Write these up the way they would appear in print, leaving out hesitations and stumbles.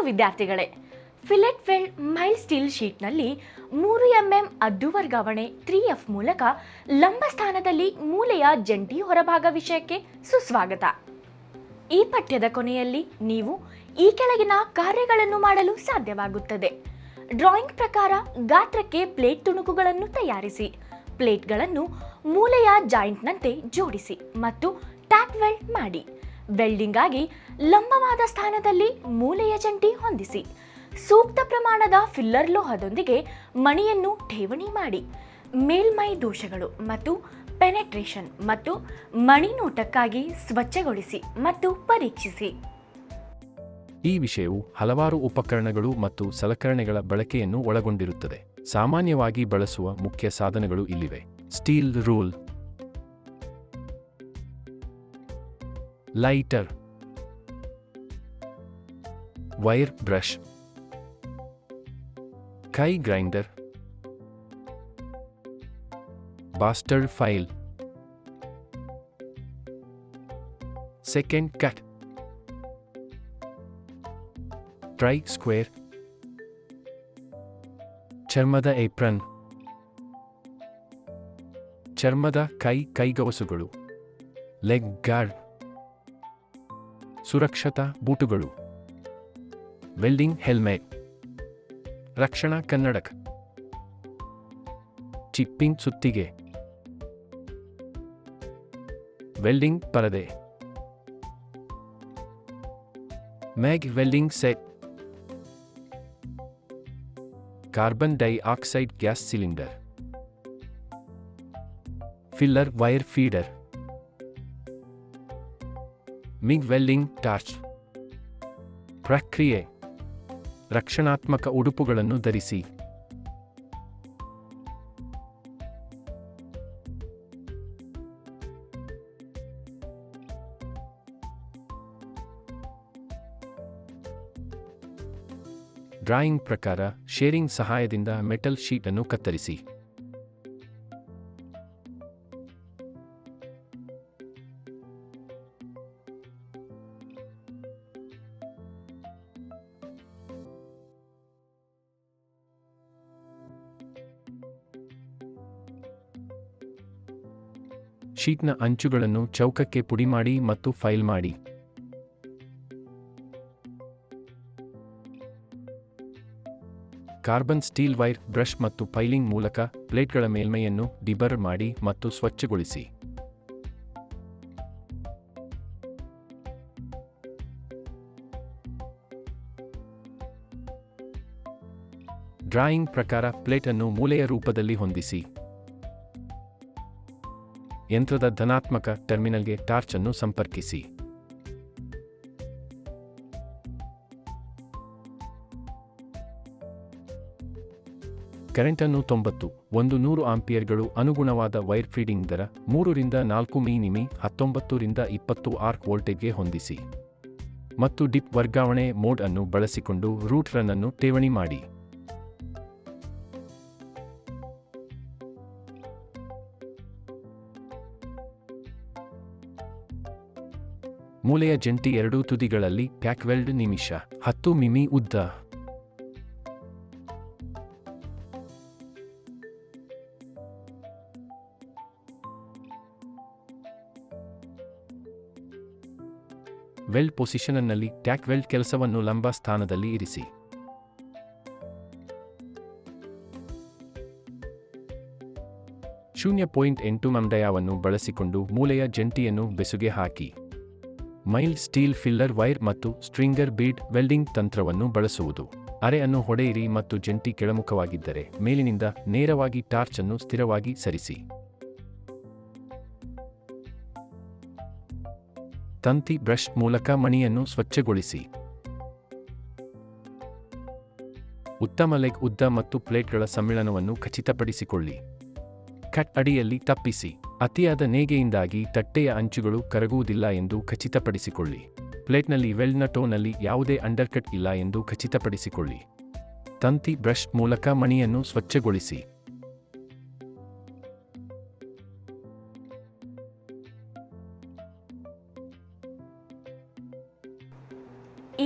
ವಿದ್ಯಾರ್ಥಿಗಳೇ, fillet weld mild steel ಶೀಟ್ನಲ್ಲಿ 3 ಅದ್ದು ವರ್ಗಾವಣೆ 3F ಮೂಲಕ ಲಂಬ ಸ್ಥಾನದಲ್ಲಿ ಮೂಲೆಯ ಜಂಟಿ ಹೊರಭಾಗ ವಿಷಯಕ್ಕೆ ಸುಸ್ವಾಗತ. ಈ ಪಠ್ಯದ ಕೊನೆಯಲ್ಲಿ ನೀವು ಈ ಕೆಳಗಿನ ಕಾರ್ಯಗಳನ್ನು ಮಾಡಲು ಸಾಧ್ಯವಾಗುತ್ತದೆ. ಡ್ರಾಯಿಂಗ್ ಪ್ರಕಾರ ಗಾತ್ರಕ್ಕೆ ಪ್ಲೇಟ್ ತುಣುಕುಗಳನ್ನು ತಯಾರಿಸಿ, ಪ್ಲೇಟ್ಗಳನ್ನು ಮೂಲೆಯ ಜಾಯಿಂಟ್ನಂತೆ ಜೋಡಿಸಿ ಮತ್ತು ಟ್ಯಾಕ್ ವೆಲ್ಡ್ ಮಾಡಿ. ವೆಲ್ಡಿಂಗ್ ಆಗಿ ಲಂಬವಾದ ಸ್ಥಾನದಲ್ಲಿ ಮೂಲೆಯ ಜಂಟಿ ಹೊಂದಿಸಿ. ಸೂಕ್ತ ಪ್ರಮಾಣದ ಫಿಲ್ಲರ್ ಲೋಹದೊಂದಿಗೆ ಮಣಿಯನ್ನು ಠೇವಣಿ ಮಾಡಿ. ಮೇಲ್ಮೈ ದೋಷಗಳು ಮತ್ತು ಪೆನೆಟ್ರೇಷನ್ ಮತ್ತು ಮಣಿ ನೋಟಕ್ಕಾಗಿ ಸ್ವಚ್ಛಗೊಳಿಸಿ ಮತ್ತು ಪರೀಕ್ಷಿಸಿ. ಈ ವಿಷಯವು ಹಲವಾರು ಉಪಕರಣಗಳು ಮತ್ತು ಸಲಕರಣೆಗಳ ಬಳಕೆಯನ್ನು ಒಳಗೊಂಡಿರುತ್ತದೆ. ಸಾಮಾನ್ಯವಾಗಿ ಬಳಸುವ ಮುಖ್ಯ ಸಾಧನಗಳು ಇಲ್ಲಿವೆ: steel rule, lighter, wire brush, ಕೈ grinder, bastard file, second cut, try square, ಚರ್ಮದ ಏಪ್ರನ್, ಚರ್ಮದ ಕೈಗವಸುಗಳು, ಲೆಗ್ ಗಾರ್ಡ್, ಸುರಕ್ಷತಾ ಬೂಟುಗಳು, ವೆಲ್ಡಿಂಗ್ ಹೆಲ್ಮೆಟ್, ರಕ್ಷಣಾ ಕನ್ನಡಕ, ಚಿಪ್ಪಿಂಗ್ ಸುತ್ತಿಗೆ, ವೆಲ್ಡಿಂಗ್ ಪರದೆ, MAG welding set, carbon dioxide gas cylinder, filler wire feeder, MIG welding torch. ಪ್ರಕ್ರಿಯೆ: ರಕ್ಷಣಾತ್ಮಕ ಉಡುಪುಗಳನ್ನು ಧರಿಸಿ. ಡ್ರಾಯಿಂಗ್ ಪ್ರಕಾರ ಶೇರಿಂಗ್ ಸಹಾಯದಿಂದ ಮೆಟಲ್ ಶೀಟ್ ಅನ್ನು ಕತ್ತರಿಸಿ. ಶೀಟ್ನ ಅಂಚುಗಳನ್ನು ಚೌಕಕ್ಕೆ ಪುಡಿಮಾಡಿ ಮತ್ತು ಫೈಲ್ ಮಾಡಿ. ಕಾರ್ಬನ್ ಸ್ಟೀಲ್ ವೈರ್ ಬ್ರಷ್ ಮತ್ತು ಫೈಲಿಂಗ್ ಮೂಲಕ ಪ್ಲೇಟ್ಗಳ ಮೇಲ್ಮೈಯನ್ನು ಡಿಬರ್ ಮಾಡಿ ಮತ್ತು ಸ್ವಚ್ಛಗೊಳಿಸಿ. ಡ್ರಾಯಿಂಗ್ ಪ್ರಕಾರ ಪ್ಲೇಟ್ ಅನ್ನು ಮೂಲೆಯ ರೂಪದಲ್ಲಿ ಹೊಂದಿಸಿ. ಯಂತ್ರದ ಧನಾತ್ಮಕ ಟರ್ಮಿನಲ್ಗೆ ಟಾರ್ಚ್ ಅನ್ನು ಸಂಪರ್ಕಿಸಿ. ಕರೆಂಟ್ ಅನ್ನು 90-100 ಆಂಪಿಯರ್ಗಳು ಅನುಗುಣವಾದ ವೈರ್ ಫೀಡಿಂಗ್ ದರ 3 ರಿಂದ 4 ಮಿಮಿ 19 ರಿಂದ 20 ಆರ್ಕ್ ವೋಲ್ಟೇಜ್ಗೆ ಹೊಂದಿಸಿ ಮತ್ತು ಡಿಪ್ ವರ್ಗಾವಣೆ ಮೋಡ್ ಅನ್ನು ಬಳಸಿಕೊಂಡು ರೂಟ್ ರನ್ ಅನ್ನು ಠೇವಣಿ ಮಾಡಿ. ಮೂಲೆಯ ಜಂಟಿ ಎರಡೂ ತುದಿಗಳಲ್ಲಿ ಟ್ಯಾಕ್ ವೆಲ್ಡ್ ನಿಮಿಷ 10 ಮಿಮಿ ಉದ್ದ. ವೆಲ್ಡ್ ಪೊಸಿಷನ್ನಲ್ಲಿ ಟ್ಯಾಕ್ ವೆಲ್ಡ್ ಕೆಲಸವನ್ನು ಲಂಬ ಸ್ಥಾನದಲ್ಲಿ ಇರಿಸಿ. .8 ಬಳಸಿಕೊಂಡು ಮೂಲೆಯ ಜಂಟಿಯನ್ನು ಬೆಸುಗೆ ಹಾಕಿ. ಮೈಲ್ಡ್ ಸ್ಟೀಲ್ ಫಿಲ್ಲರ್ ವೈರ್ ಮತ್ತು ಸ್ಟ್ರಿಂಗರ್ ಬೀಡ್ ವೆಲ್ಡಿಂಗ್ ತಂತ್ರವನ್ನು ಬಳಸುವುದು. ಅರೆ ಅನ್ನು ಹೊಡೆಯಿರಿ ಮತ್ತು ಜಂಟಿ ಕೆಳಮುಖವಾಗಿದ್ದರೆ ಮೇಲಿನಿಂದ ನೇರವಾಗಿ ಟಾರ್ಚ್ ಅನ್ನು ಸ್ಥಿರವಾಗಿ ಸರಿಸಿ. ತಂತಿ ಬ್ರಷ್ ಮೂಲಕ ಮಣಿಯನ್ನು ಸ್ವಚ್ಛಗೊಳಿಸಿ. ಉತ್ತಮ ಲೆಗ್ ಉದ್ದ ಮತ್ತು ಪ್ಲೇಟ್ಗಳ ಸಮ್ಮಿಳನವನ್ನು ಖಚಿತಪಡಿಸಿಕೊಳ್ಳಿ. ಕಟ್ ಅಡಿಯಲ್ಲಿ ತಪ್ಪಿಸಿ. ಅತಿಯಾದ ನೇಯ್ಗೆಯಿಂದಾಗಿ ತಟ್ಟೆಯ ಅಂಚುಗಳು ಕರಗುವುದಿಲ್ಲ ಎಂದು ಖಚಿತಪಡಿಸಿಕೊಳ್ಳಿ. ಪ್ಲೇಟ್ನಲ್ಲಿ ವೆಲ್ಡ್ನ ಟೋನಲ್ಲಿ ಯಾವುದೇ ಅಂಡರ್ಕಟ್ ಇಲ್ಲ ಎಂದು ಖಚಿತಪಡಿಸಿಕೊಳ್ಳಿ. ತಂತಿ ಬ್ರಷ್ ಮೂಲಕ ಮಣಿಯನ್ನು ಸ್ವಚ್ಛಗೊಳಿಸಿ.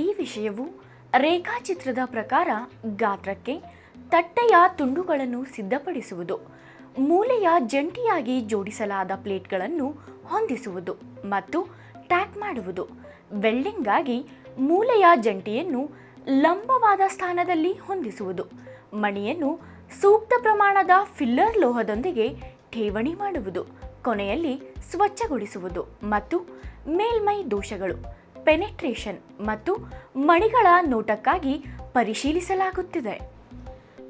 ಈ ವಿಷಯವು ರೇಖಾಚಿತ್ರದ ಪ್ರಕಾರ ಗಾತ್ರಕ್ಕೆ ತಟ್ಟೆಯ ತುಂಡುಗಳನ್ನು ಸಿದ್ಧಪಡಿಸುವುದು, ಮೂಲೆಯ ಜಂಟಿಯಾಗಿ ಜೋಡಿಸಲಾದ ಪ್ಲೇಟ್ಗಳನ್ನು ಹೊಂದಿಸುವುದು ಮತ್ತು ಟ್ಯಾಕ್ ಮಾಡುವುದು. ವೆಲ್ಡಿಂಗ್ಗಾಗಿ ಮೂಲೆಯ ಜಂಟಿಯನ್ನು ಲಂಬವಾದ ಸ್ಥಾನದಲ್ಲಿ ಹೊಂದಿಸುವುದು, ಮಣಿಯನ್ನು ಸೂಕ್ತ ಪ್ರಮಾಣದ ಫಿಲ್ಲರ್ ಲೋಹದೊಂದಿಗೆ ಠೇವಣಿ ಮಾಡುವುದು, ಕೊನೆಯಲ್ಲಿ ಸ್ವಚ್ಛಗೊಳಿಸುವುದು ಮತ್ತು ಮೇಲ್ಮೈ ದೋಷಗಳು, ಪೆನೆಟ್ರೇಷನ್ ಮತ್ತು ಮಣಿಗಳ ನೋಟಕ್ಕಾಗಿ ಪರಿಶೀಲಿಸಲಾಗುತ್ತಿದೆ.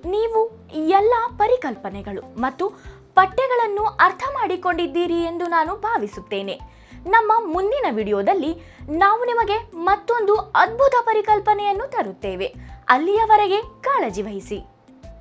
ನೀವು ಎಲ್ಲ ಪರಿಕಲ್ಪನೆಗಳು ಮತ್ತು ಪಠ್ಯಗಳನ್ನು ಅರ್ಥ ಮಾಡಿಕೊಂಡಿದ್ದೀರಿ ಎಂದು ನಾನು ಭಾವಿಸುತ್ತೇನೆ. ನಮ್ಮ ಮುಂದಿನ ವಿಡಿಯೋದಲ್ಲಿ ನಾವು ನಿಮಗೆ ಮತ್ತೊಂದು ಅದ್ಭುತ ಪರಿಕಲ್ಪನೆಯನ್ನು ತರುತ್ತೇವೆ. ಅಲ್ಲಿಯವರೆಗೆ ಕಾಳಜಿ ವಹಿಸಿ.